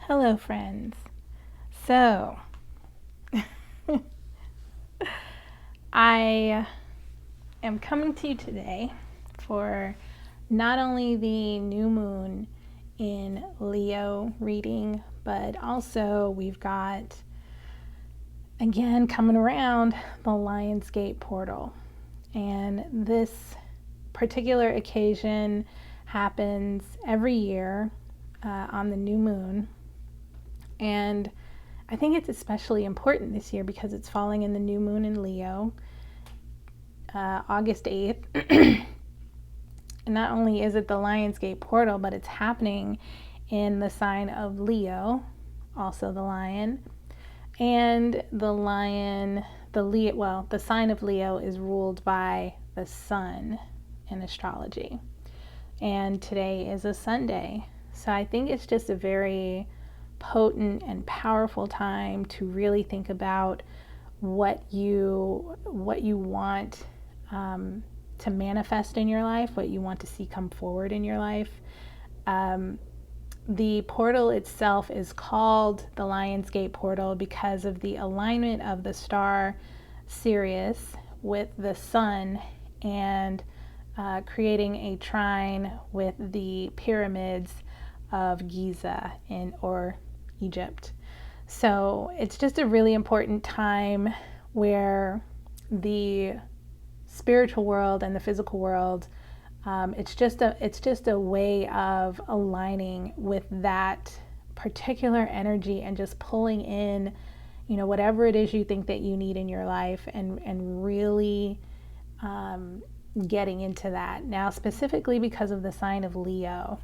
Hello, friends. So, I am coming to you today for not only the new moon in Leo reading, but also we've got, again, coming around the Lionsgate portal. And this particular occasion happens every year on the new moon. And I think it's especially important this year because it's falling in the new moon in Leo, August 8th. And not only is it the Lionsgate portal, but it's happening in the sign of Leo, also the lion. And the lion, the sign of Leo is ruled by the sun in astrology. And today is a Sunday. So I think it's just a very potent and powerful time to really think about what you want to manifest in your life, what you want to see come forward in your life. The portal itself is called the Lionsgate portal because of the alignment of the star Sirius with the sun and creating a trine with the pyramids of Giza or Egypt. So it's just a really important time where the spiritual world and the physical world, it's just a way of aligning with that particular energy and just pulling in, whatever it is you think that you need in your life and really getting into that. Now, specifically because of the sign of Leo,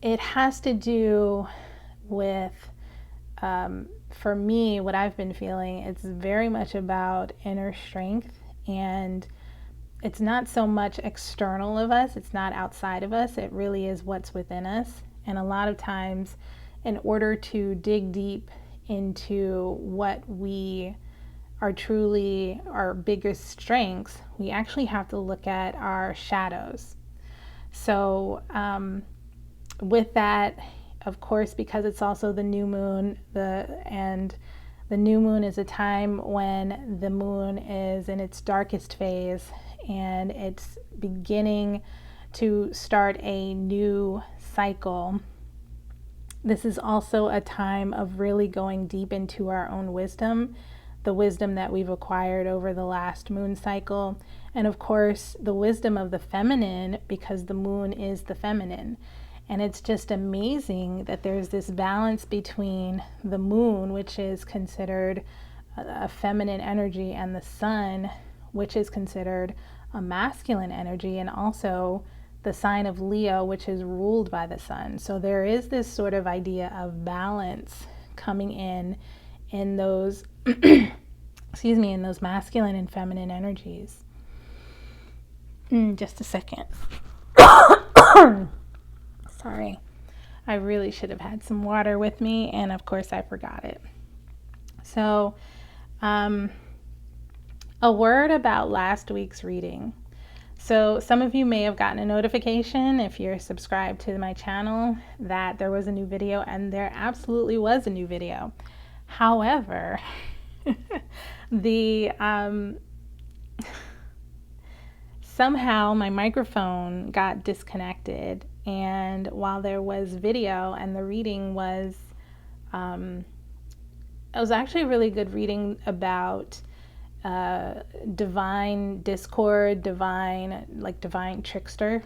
it has to do with, for me, what I've been feeling, it's very much about inner strength, and it's not so much external of us, it's not outside of us, it really is what's within us. And a lot of times, in order to dig deep into what we are truly our biggest strengths, we actually have to look at our shadows. So, with that, of course, because it's also the new moon, the new moon is a time when the moon is in its darkest phase and it's beginning to start a new cycle. This is also a time of really going deep into our own wisdom, the wisdom that we've acquired over the last moon cycle, and of course the wisdom of the feminine, because the moon is the feminine. And it's just amazing that there's this balance between the moon, which is considered a feminine energy, and the sun, which is considered a masculine energy, and also the sign of Leo, which is ruled by the sun. So there is this sort of idea of balance coming in those in those masculine and feminine energies. Just a second. Sorry, I really should have had some water with me, and of course I forgot it. So, a word about last week's reading. So some of you may have gotten a notification, if you're subscribed to my channel, that there was a new video, and there absolutely was a new video. However, somehow my microphone got disconnected, and while there was video and the reading was, it was actually a really good reading about divine discord, divine trickster.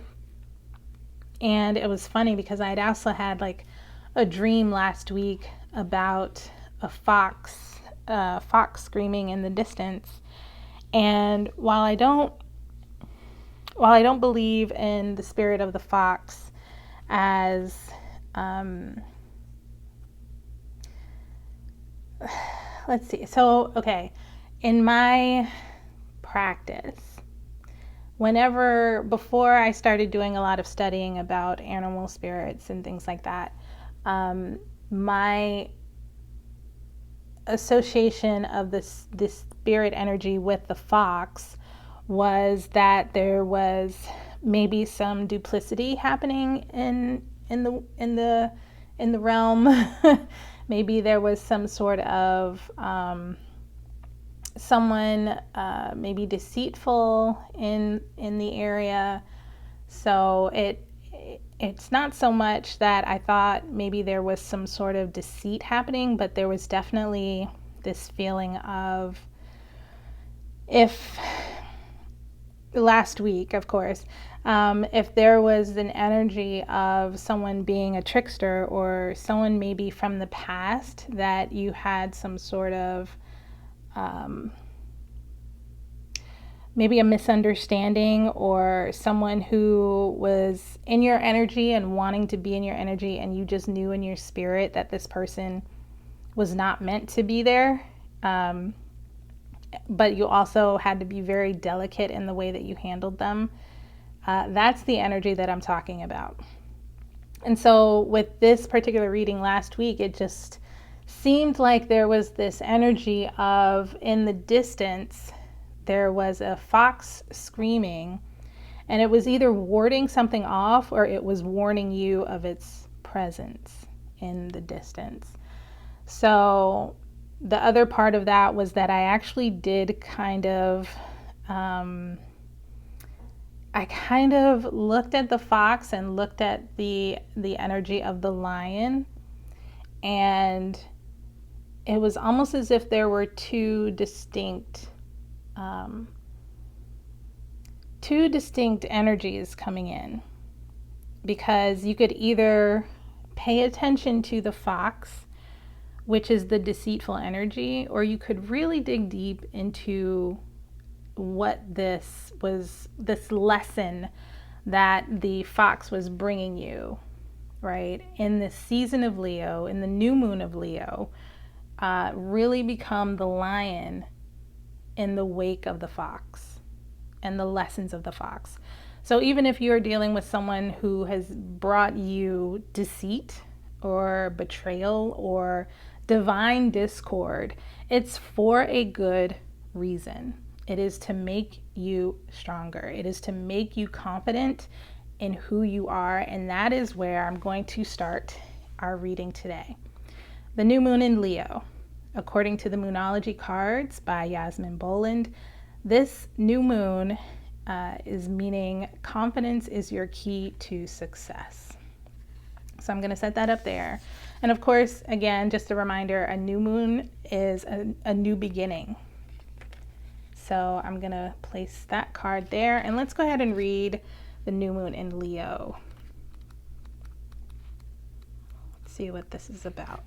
And it was funny because I'd also had like a dream last week about a fox screaming in the distance. And while I don't believe in the spirit of the fox as let's see. So, okay, in my practice, before I started doing a lot of studying about animal spirits and things like that, my association of this spirit energy with the fox was that there was maybe some duplicity happening in the in the realm. Maybe there was some sort of someone maybe deceitful in the area. So it's not so much that I thought maybe there was some sort of deceit happening, but there was definitely this feeling of, if last week, of course, if there was an energy of someone being a trickster or someone maybe from the past that you had some sort of maybe a misunderstanding, or someone who was in your energy and wanting to be in your energy, and you just knew in your spirit that this person was not meant to be there. But you also had to be very delicate in the way that you handled them. That's the energy that I'm talking about. And so with this particular reading last week, it just seemed like there was this energy of, in the distance, there was a fox screaming, and it was either warding something off or it was warning you of its presence in the distance. So the other part of that was that I actually did kind of, I kind of looked at the fox and looked at the energy of the lion, and it was almost as if there were two distinct energies coming in, because you could either pay attention to the fox, which is the deceitful energy, or you could really dig deep into what this was, this lesson that the fox was bringing you, right? In this season of Leo, in the new moon of Leo, really become the lion in the wake of the fox and the lessons of the fox. So even if you're dealing with someone who has brought you deceit or betrayal or divine discord, it's for a good reason. It is to make you stronger. It is to make you confident in who you are. And that is where I'm going to start our reading today. The new moon in Leo. According to the Moonology cards by Yasmin Boland, this new moon is meaning confidence is your key to success. So I'm going to set that up there. And of course, again, just a reminder, a new moon is a new beginning. So I'm going to place that card there, and let's go ahead and read the new moon in Leo. Let's see what this is about.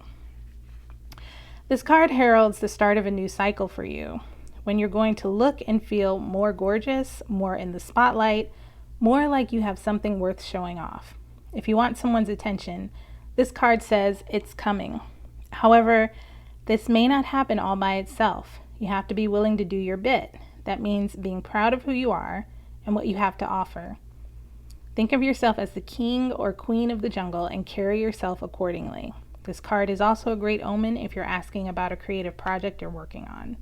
This card heralds the start of a new cycle for you, when you're going to look and feel more gorgeous, more in the spotlight, more like you have something worth showing off. If you want someone's attention, this card says it's coming. However, this may not happen all by itself. You have to be willing to do your bit. That means being proud of who you are and what you have to offer. Think of yourself as the king or queen of the jungle and carry yourself accordingly. This card is also a great omen if you're asking about a creative project you're working on.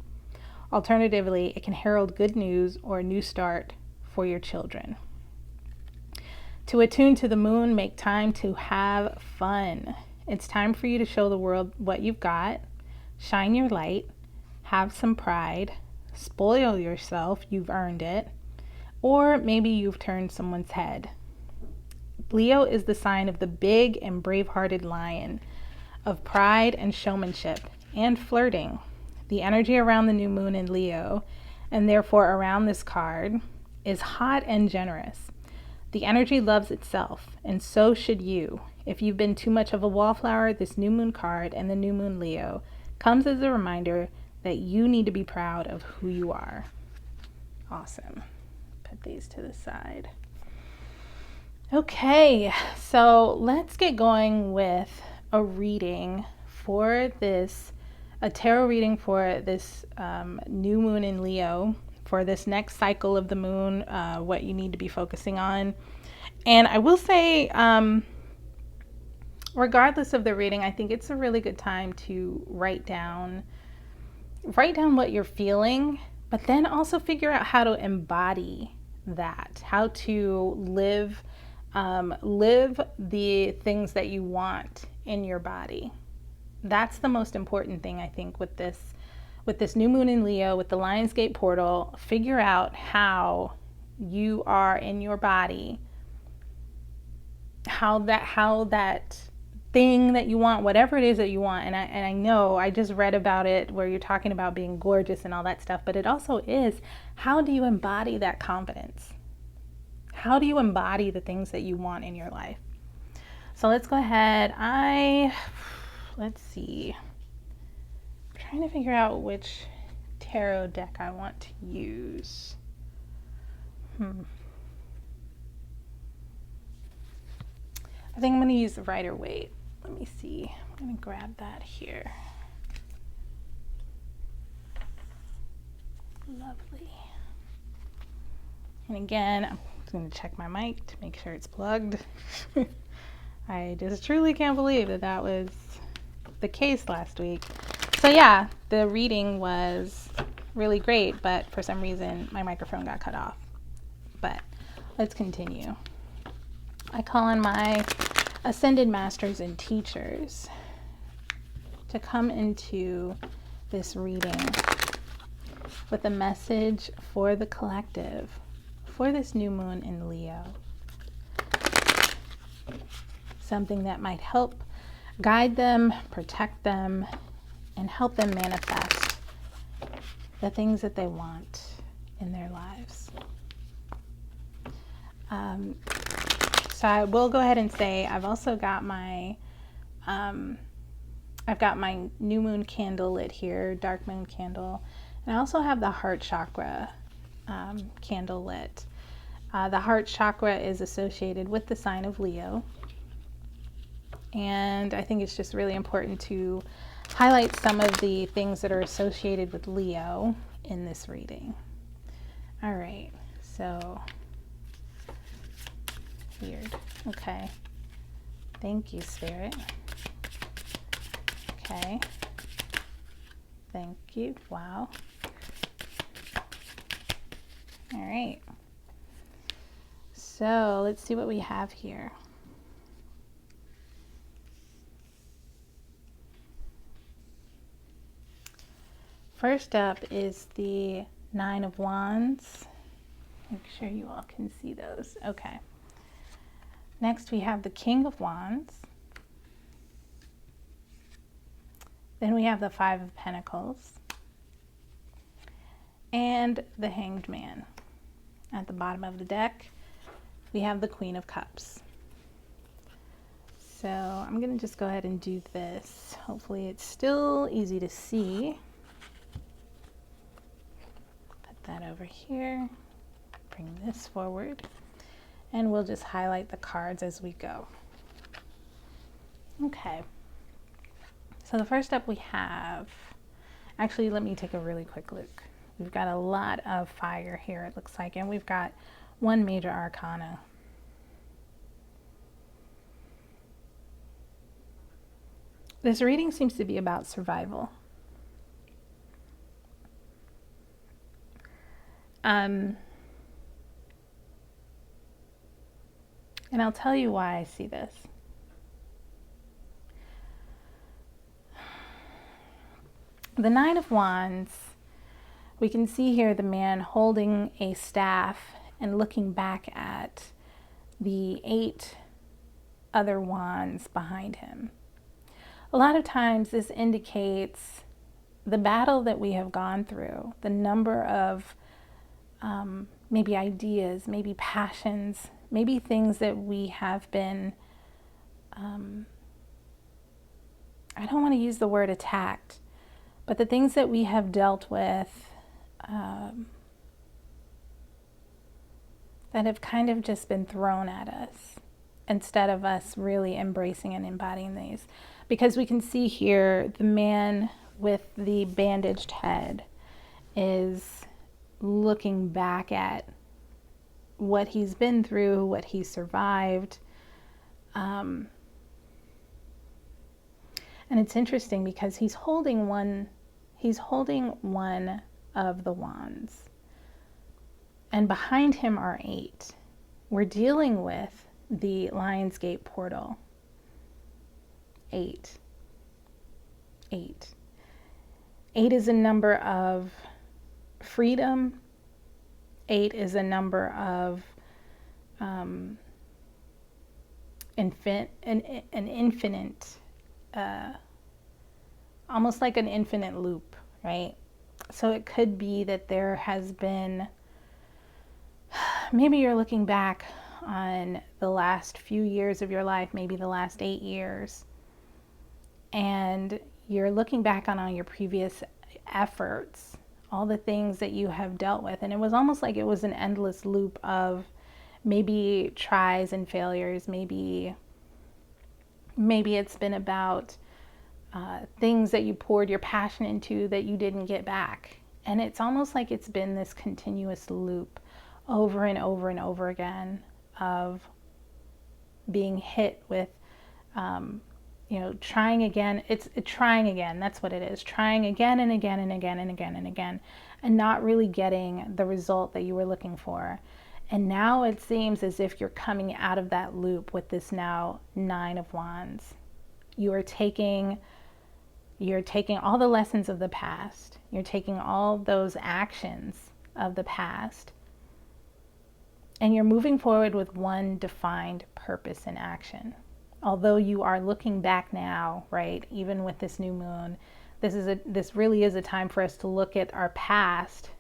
Alternatively, it can herald good news or a new start for your children. To attune to the moon, make time to have fun. It's time for you to show the world what you've got, shine your light, have some pride, spoil yourself, you've earned it, or maybe you've turned someone's head. Leo is the sign of the big and brave-hearted lion, of pride and showmanship and flirting. The energy around the new moon in Leo, and therefore around this card, is hot and generous. The energy loves itself, and so should you. If you've been too much of a wallflower, this new moon card and the new moon Leo comes as a reminder that you need to be proud of who you are. Awesome. Put these to the side. Okay, so let's get going with a reading for this, a tarot reading for this new moon in Leo, for this next cycle of the moon, what you need to be focusing on. And I will say, regardless of the reading, I think it's a really good time to write down what you're feeling, but then also figure out how to embody that, how to live the things that you want in your body. That's the most important thing, I think, with this new moon in Leo, with the Lionsgate portal. Figure out how you are in your body, how that thing that you want, whatever it is that you want. And I know I just read about it where you're talking about being gorgeous and all that stuff, but it also is, how do you embody that confidence? How do you embody the things that you want in your life? So let's go ahead. Let's see. I'm trying to figure out which tarot deck I want to use. I think I'm going to use the Rider-Waite. Let me see. I'm going to grab that here. Lovely. And again, I'm going to check my mic to make sure it's plugged. I just truly can't believe that was the case last week. So yeah, the reading was really great, but for some reason my microphone got cut off. But let's continue. I call on my ascended masters and teachers to come into this reading with a message for the collective for this new moon in Leo. Something that might help guide them, protect them, and help them manifest the things that they want in their lives. So I will go ahead and say I've also got my new moon candle lit here, dark moon candle, and I also have the heart chakra candle lit. The heart chakra is associated with the sign of Leo, and I think it's just really important to highlight some of the things that are associated with Leo in this reading. All right, so weird. Okay. Thank you, Spirit. Okay. Thank you. Wow. All right. So let's see what we have here. First up is the Nine of Wands. Make sure you all can see those. Okay. Next we have the King of Wands. Then we have the Five of Pentacles. And the Hanged Man. At the bottom of the deck, we have the Queen of Cups. So I'm going to just go ahead and do this. Hopefully it's still easy to see. Put that over here. Bring this forward. And we'll just highlight the cards as we go. Okay. So the first up we have, actually let me take a really quick look. We've got a lot of fire here, it looks like, and we've got one major arcana. This reading seems to be about survival. And I'll tell you why I see this. The Nine of Wands, we can see here the man holding a staff and looking back at the 8 other wands behind him. A lot of times this indicates the battle that we have gone through, the number of maybe ideas, maybe passions, maybe things that we have been, I don't want to use the word attacked, but the things that we have dealt with that have kind of just been thrown at us instead of us really embracing and embodying these. Because we can see here the man with the bandaged head is looking back at what he's been through, what he survived. And it's interesting because he's holding one of the wands. And behind him are 8. We're dealing with the Lionsgate portal. 8. 8. 8 is a number of freedom. 8 is a number of an infinite, almost like an infinite loop, right? So it could be that there has been, maybe you're looking back on the last few years of your life, maybe the last 8 years, and you're looking back on all your previous efforts, all the things that you have dealt with, and it was almost like it was an endless loop of maybe tries and failures. Maybe it's been about things that you poured your passion into that you didn't get back. And it's almost like it's been this continuous loop over and over and over again of being hit with, trying again. It's trying again. That's what it is. Trying again and again and again and again and again, and not really getting the result that you were looking for. And now it seems as if you're coming out of that loop with this now 9 of Wands. You're taking all the lessons of the past. You're taking all those actions of the past, and you're moving forward with one defined purpose and action. Although you are looking back now, right? Even with this new moon, this really is a time for us to look at our past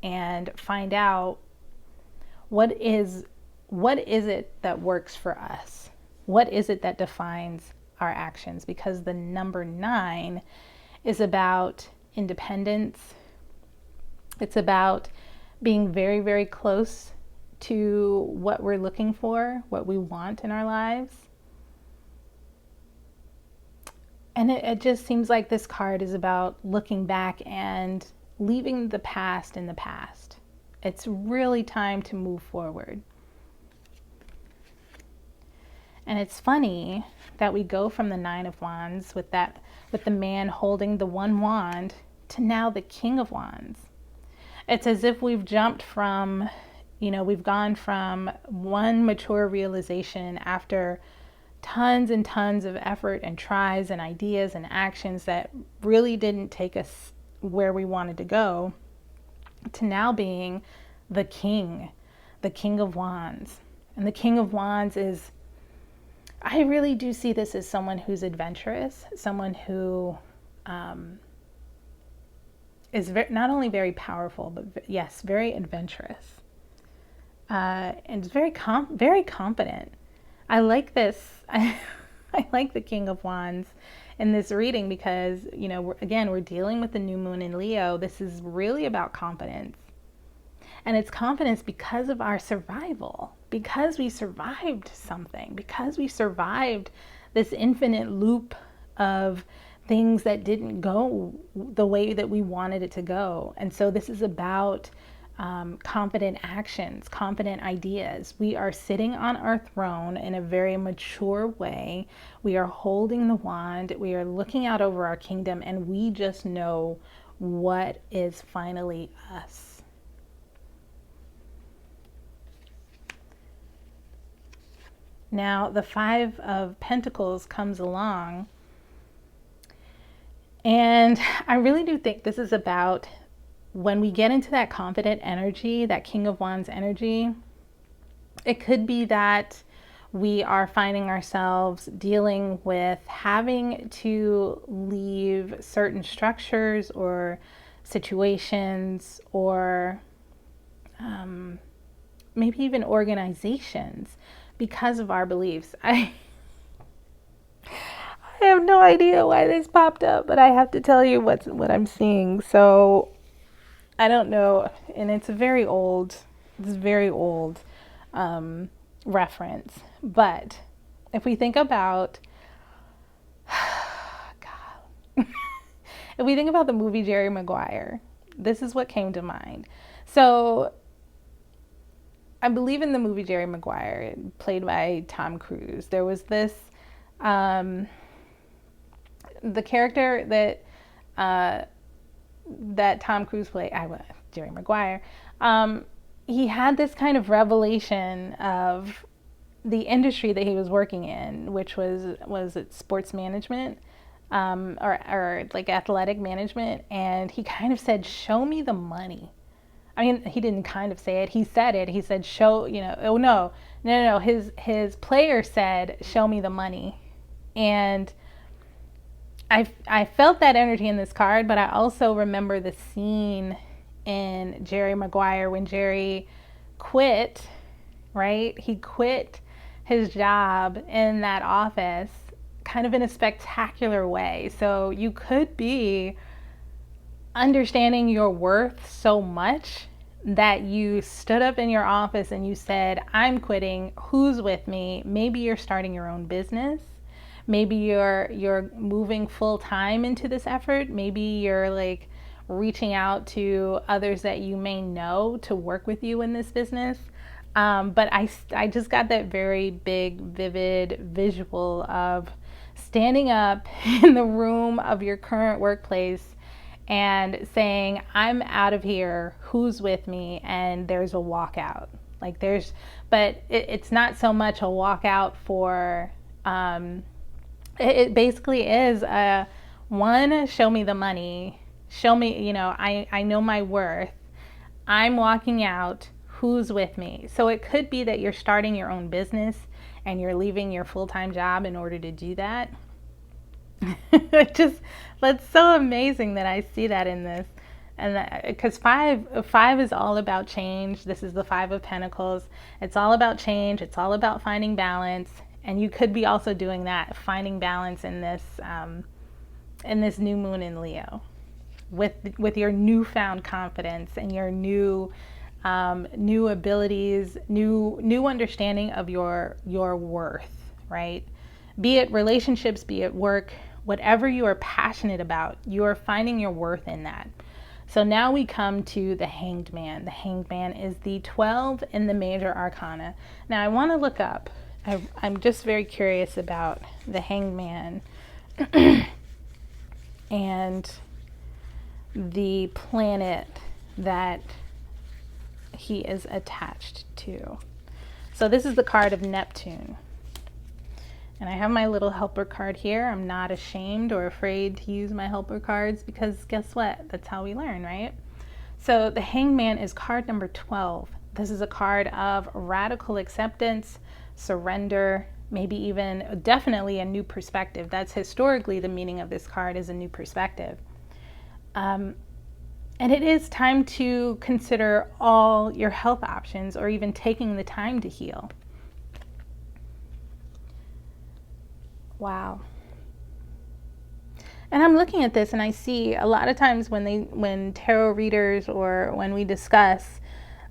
and find out what is it that works for us? What is it that defines our actions? Because the number 9 is about independence. It's about being very, very close to what we're looking for, what we want in our lives. And it just seems like this card is about looking back and leaving the past in the past. It's really time to move forward. And it's funny that we go from the 9 of Wands with the man holding the 1 wand to now the King of Wands. It's as if we've jumped from, we've gone from one mature realization after tons and tons of effort and tries and ideas and actions that really didn't take us where we wanted to go, to now being the King of Wands. And the King of Wands is, I really do see this as someone who's adventurous, someone who is not only very powerful, but yes, very adventurous, and very confident. I like this. I like the King of Wands in this reading because, we're dealing with the new moon in Leo. This is really about confidence. And it's confidence because of our survival, because we survived something, because we survived this infinite loop of things that didn't go the way that we wanted it to go. And so this is about confident actions, confident ideas. We are sitting on our throne in a very mature way. We are holding the wand. We are looking out over our kingdom, and we just know what is finally us. Now, the 5 of Pentacles comes along, and I really do think this is about when we get into that confident energy, that King of Wands energy. It could be that we are finding ourselves dealing with having to leave certain structures or situations, or maybe even organizations, because of our beliefs. I have no idea why this popped up, but I have to tell you what I'm seeing. So I don't know, and it's a very old reference. But if we think about, God, if we think about the movie Jerry Maguire, this is what came to mind. So I believe in the movie Jerry Maguire, played by Tom Cruise, there was this, the character that Tom Cruise played, Jerry Maguire, he had this kind of revelation of the industry that he was working in, which was it sports management, or like athletic management, and he kind of said, "Show me the money." I mean, he didn't kind of say it. He said it. He said, "Show, you know." Oh no. His player said, "Show me the money," and I felt that energy in this card, but I also remember the scene in Jerry Maguire when Jerry quit. Right? He quit his job in that office kind of in a spectacular way. So you could be understanding your worth so much that you stood up in your office and you said, "I'm quitting. Who's with me?" Maybe you're starting your own business. Maybe you're moving full time into this effort. Maybe you're like reaching out to others that you may know to work with you in this business. But I just got that very big, vivid visual of standing up in the room of your current workplace and saying, "I'm out of here. Who's with me?" And there's a walkout. But it's not so much a walkout for, it basically is show me the money. Show me, I know my worth. I'm walking out. Who's with me? So it could be that you're starting your own business and you're leaving your full-time job in order to do that. That's so amazing that I see that in this. And because five is all about change. This is the Five of Pentacles. It's all about change. It's all about finding balance. And you could be also doing that, finding balance in this new moon in Leo, with your newfound confidence and your new abilities, new understanding of your worth, right? Be it relationships, be it work, whatever you are passionate about, you are finding your worth in that. So now we come to the Hanged Man. The Hanged Man is the 12 in the major arcana. Now I want to look up. I'm just very curious about the Hanged Man and the planet that he is attached to. So this is the card of Neptune. And I have my little helper card here. I'm not ashamed or afraid to use my helper cards because guess what? That's how we learn, right? So the Hanged Man is card number 12. This is a card of radical acceptance, surrender, maybe even definitely a new perspective. That's historically the meaning of this card, is a new perspective. And it is time to consider all your health options or even taking the time to heal. Wow. And I'm looking at this and I see a lot of times when tarot readers or when we discuss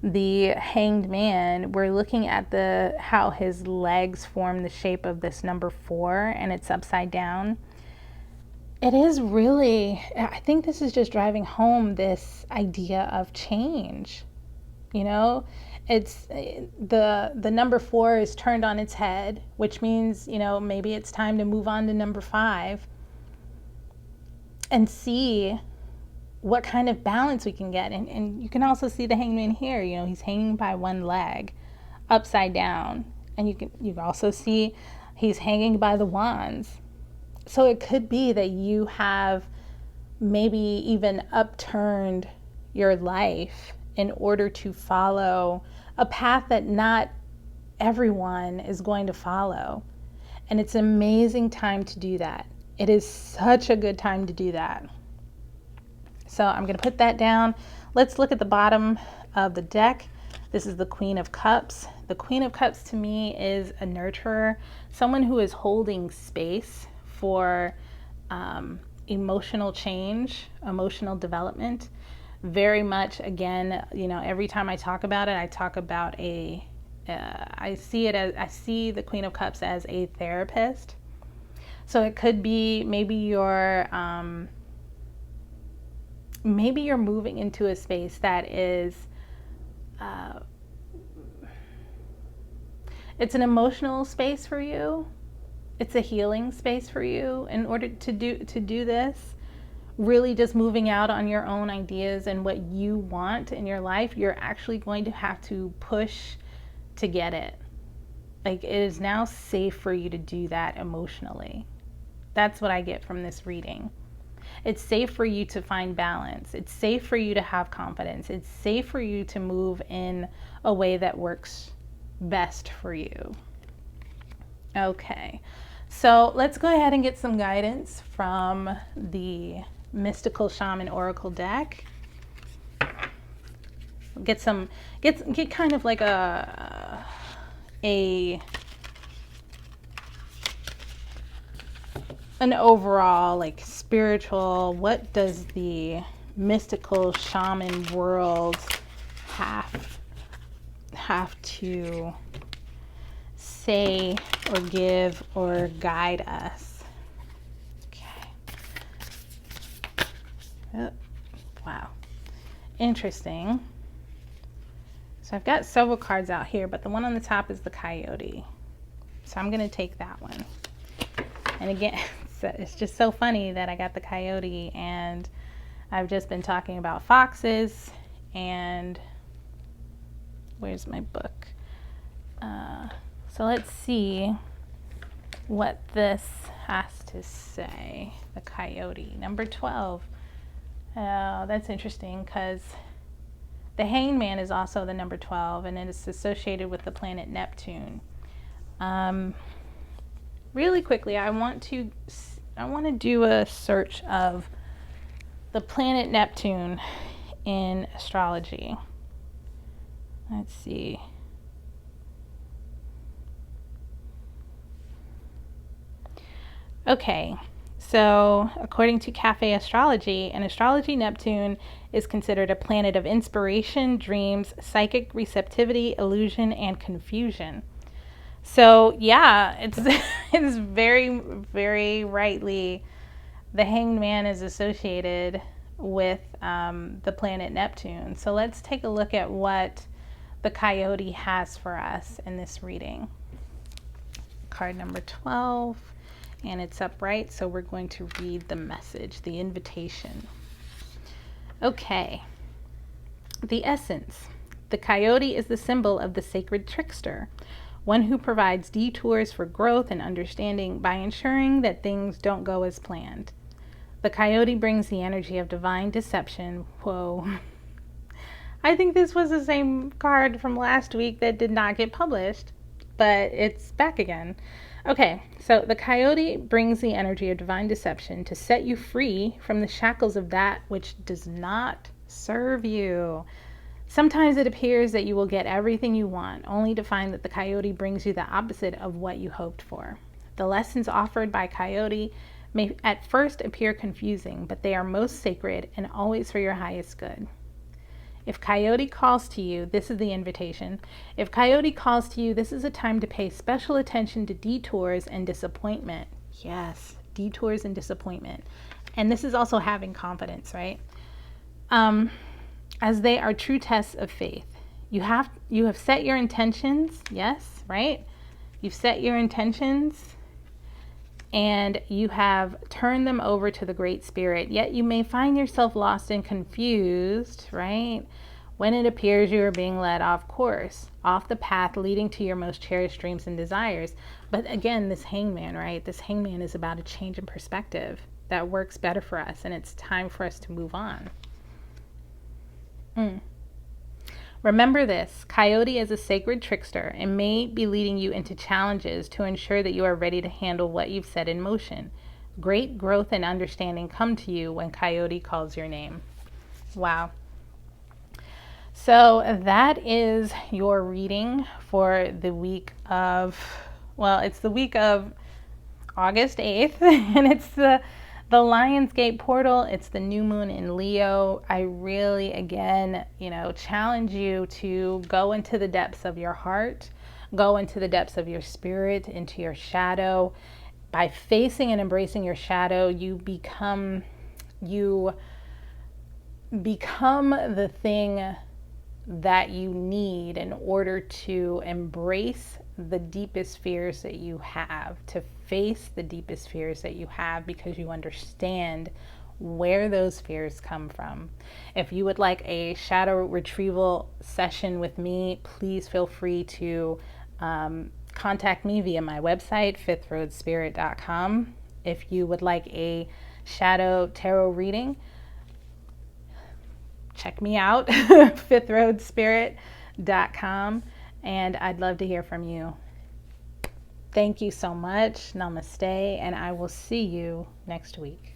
the Hanged Man, we're looking at how his legs form the shape of this number 4 and it's upside down. It is really, I think this is just driving home this idea of change. It's the number 4 is turned on its head, which means, maybe it's time to move on to number 5 and see what kind of balance we can get. And you can also see the Hanged Man here, he's hanging by one leg upside down. And you can also see he's hanging by the wands. So it could be that you have maybe even upturned your life in order to follow a path that not everyone is going to follow. And it's an amazing time to do that. It is such a good time to do that. So I'm going to put that down. Let's look at the bottom of the deck. This is the Queen of Cups. The Queen of Cups to me is a nurturer, someone who is holding space for emotional change, emotional development. Very much, again, every time I talk about it, I talk about I see the Queen of Cups as a therapist. So it could be maybe you're moving into a space that is, it's an emotional space for you. It's a healing space for you. In order to do this, really just moving out on your own ideas and what you want in your life, you're actually going to have to push to get it. Like, it is now safe for you to do that emotionally. That's what I get from this reading. It's safe for you to find balance. It's safe for you to have confidence. It's safe for you to move in a way that works best for you. Okay, so let's go ahead and get some guidance from the Mystical Shaman Oracle deck. Get kind of like an overall, like, spiritual, what does the mystical shaman world have to say or give or guide us? Okay. Oh, wow. Interesting. So I've got several cards out here, but the one on the top is the coyote. So I'm going to take that one. And again, it's just so funny that I got the coyote, and I've just been talking about foxes. And where's my book? So let's see what this has to say. The coyote, number 12. Oh, that's interesting, because the Hanged Man is also the number 12, and it is associated with the planet Neptune. Really quickly, I want to do a search of the planet Neptune in astrology. Let's see. Okay, so according to Cafe Astrology, in astrology, Neptune is considered a planet of inspiration, dreams, psychic receptivity, illusion, and confusion. So yeah, it's very, very rightly, the Hanged Man is associated with the planet Neptune. So let's take a look at what the coyote has for us in this reading. Card number 12, and it's upright, so we're going to read the message, the invitation. Okay. The essence. The coyote is the symbol of the sacred trickster, one who provides detours for growth and understanding by ensuring that things don't go as planned. The coyote brings the energy of divine deception. Whoa. I think this was the same card from last week that did not get published, but it's back again. Okay, so the coyote brings the energy of divine deception to set you free from the shackles of that which does not serve you. Sometimes it appears that you will get everything you want, only to find that the coyote brings you the opposite of what you hoped for. The lessons offered by coyote may at first appear confusing, but they are most sacred and always for your highest good. If coyote calls to you, this is the invitation. If coyote calls to you, this is a time to pay special attention to detours and disappointment. Yes, detours and disappointment. And this is also having confidence, right? As they are true tests of faith. You have set your intentions, yes, right? You've set your intentions, and you have turned them over to the Great Spirit, yet you may find yourself lost and confused, right? When it appears you are being led off course, off the path leading to your most cherished dreams and desires. But again, this hangman, right? This hangman is about a change in perspective that works better for us, and it's time for us to move on. Remember this, coyote is a sacred trickster and may be leading you into challenges to ensure that you are ready to handle what you've set in motion. Great growth and understanding come to you when coyote calls your name. Wow. So that is your reading for the week of, well, it's the week of August 8th, and it's the Lionsgate portal. It's the new moon in Leo. I really, again, challenge you to go into the depths of your heart, go into the depths of your spirit, into your shadow. By facing and embracing your shadow, you become the thing that you need in order to embrace the deepest fears that you have, to face the deepest fears that you have, because you understand where those fears come from. If you would like a shadow retrieval session with me, please feel free to contact me via my website, fifthroadspirit.com. If you would like a shadow tarot reading, check me out, fifthroadspirit.com, and I'd love to hear from you. Thank you so much. Namaste, and I will see you next week.